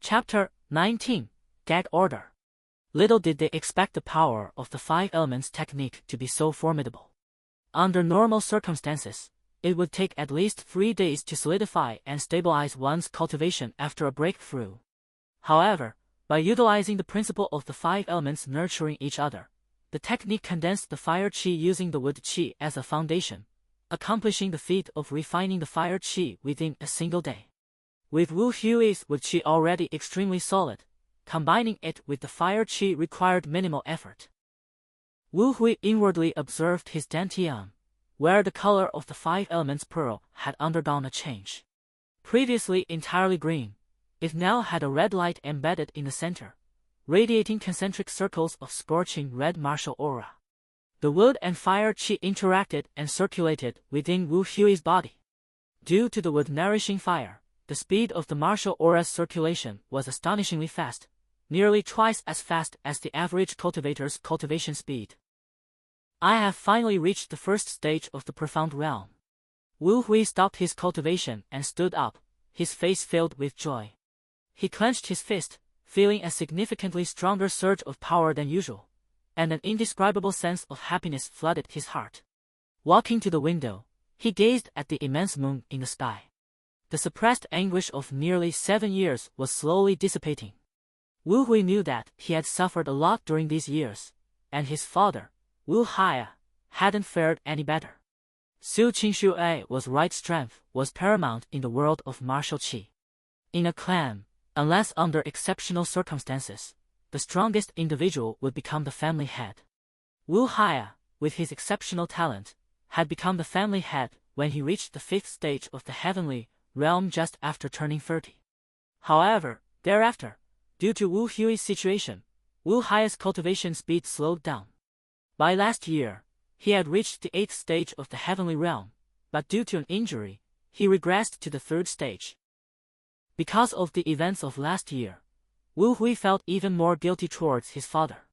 Chapter 19. Gag Order. Little did they expect the power of the 5 elements technique to be so formidable. Under normal circumstances, it would take at least 3 days to solidify and stabilize one's cultivation after a breakthrough. However, by utilizing the principle of the 5 elements nurturing each other, the technique condensed the fire qi using the wood qi as a foundation, accomplishing the feat of refining the fire qi within a single day. With Wu Hui's wood qi already extremely solid, combining it with the fire qi required minimal effort. Wu Hui inwardly observed his dantian, where the color of the 5 elements pearl had undergone a change. Previously entirely green, it now had a red light embedded in the center, radiating concentric circles of scorching red martial aura. The wood and fire qi interacted and circulated within Wu Hui's body. Due to the wood nourishing fire, the speed of the martial aura's circulation was astonishingly fast, nearly twice as fast as the average cultivator's cultivation speed. I have finally reached the first stage of the profound realm. Wu Hui stopped his cultivation and stood up, his face filled with joy. He clenched his fist, feeling a significantly stronger surge of power than usual, and an indescribable sense of happiness flooded his heart. Walking to the window, he gazed at the immense moon in the sky. The suppressed anguish of nearly 7 years was slowly dissipating. Wu Hui knew that he had suffered a lot during these years, and his father, Wu Hai, hadn't fared any better. Su Qingshui was right, strength was paramount in the world of martial qi. In a clan, unless under exceptional circumstances, the strongest individual would become the family head. Wu Hai, with his exceptional talent, had become the family head when he reached the 5th stage of the heavenly realm just after turning 30. However, thereafter, due to Wu Hui's situation, Wu Hai's cultivation speed slowed down. By last year, he had reached the 8th stage of the heavenly realm, but due to an injury, he regressed to the 3rd stage. Because of the events of last year, Wu Hui felt even more guilty towards his father.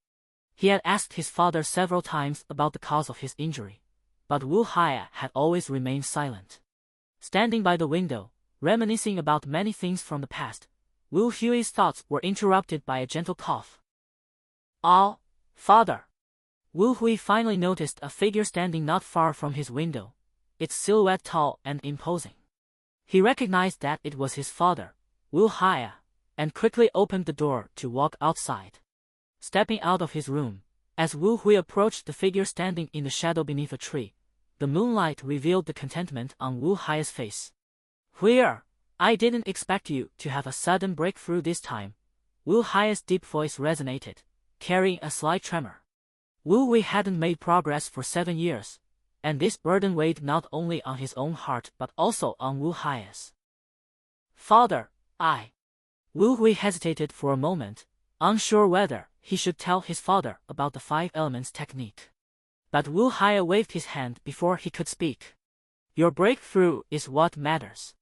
He had asked his father several times about the cause of his injury, but Wu Hai had always remained silent. Standing by the window, reminiscing about many things from the past, Wu Hui's thoughts were interrupted by a gentle cough. "Ah, father!" Wu Hui finally noticed a figure standing not far from his window, its silhouette tall and imposing. He recognized that it was his father, Wu Hai, and quickly opened the door to walk outside. Stepping out of his room, as Wu Hui approached the figure standing in the shadow beneath a tree, the moonlight revealed the contentment on Wu Hai's face. "Huier, I didn't expect you to have a sudden breakthrough this time." Wu Hai's deep voice resonated, carrying a slight tremor. Wu Hui hadn't made progress for 7 years, and this burden weighed not only on his own heart but also on Wu Hai's. "Father, Wu Hui hesitated for a moment, unsure whether he should tell his father about the 5 elements technique. But Wu Hai waved his hand before he could speak. "Your breakthrough is what matters.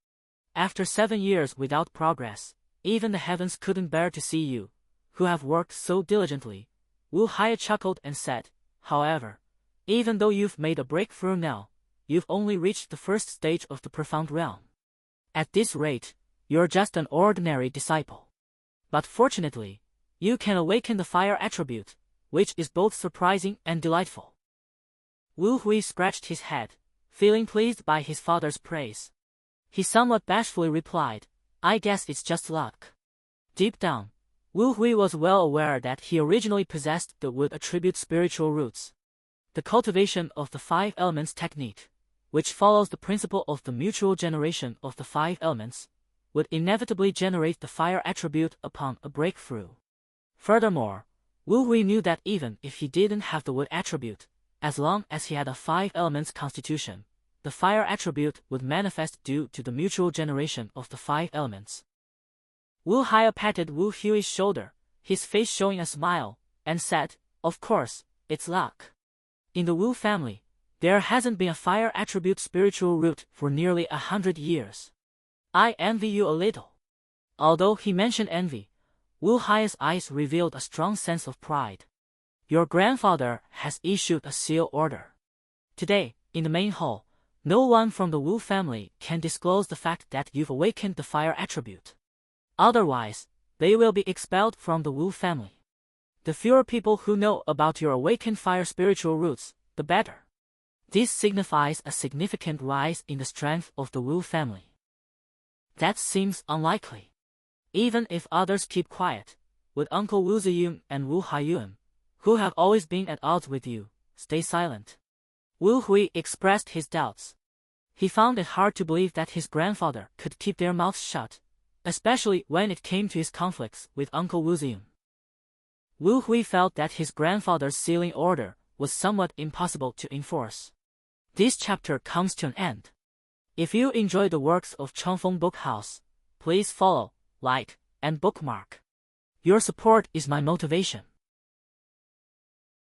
After 7 years without progress, even the heavens couldn't bear to see you, who have worked so diligently." Wu Hai chuckled and said, "However, even though you've made a breakthrough now, you've only reached the 1st stage of the profound realm. At this rate, you're just an ordinary disciple. But fortunately, you can awaken the fire attribute, which is both surprising and delightful." Wu Hui scratched his head, feeling pleased by his father's praise. He somewhat bashfully replied, "I guess it's just luck." Deep down, Wu Hui was well aware that he originally possessed the wood attribute spiritual roots. The cultivation of the 5 elements technique, which follows the principle of the mutual generation of the 5 elements, would inevitably generate the fire attribute upon a breakthrough. Furthermore, Wu Hui knew that even if he didn't have the wood attribute, as long as he had a 5 elements constitution, the fire attribute would manifest due to the mutual generation of the 5 elements. Wu Hai patted Wu Hui's shoulder, his face showing a smile, and said, "Of course, it's luck. In the Wu family, there hasn't been a fire attribute spiritual root for nearly 100 years. I envy you a little." Although he mentioned envy, Wu Hai's eyes revealed a strong sense of pride. "Your grandfather has issued a seal order. Today, in the main hall, no one from the Wu family can disclose the fact that you've awakened the fire attribute. Otherwise, they will be expelled from the Wu family. The fewer people who know about your awakened fire spiritual roots, the better. This signifies a significant rise in the strength of the Wu family. That seems unlikely. Even if others keep quiet, would Uncle Wu Ziyun and Wu Haiyun, who have always been at odds with you, stay silent? Wu Hui expressed his doubts. He found it hard to believe that his grandfather could keep their mouths shut, especially when it came to his conflicts with Uncle Wu Ziyun. Wu Hui felt that his grandfather's sealing order was somewhat impossible to enforce. This chapter comes to an end. If you enjoy the works of Chengfeng Book House, please follow, like, and bookmark. Your support is my motivation.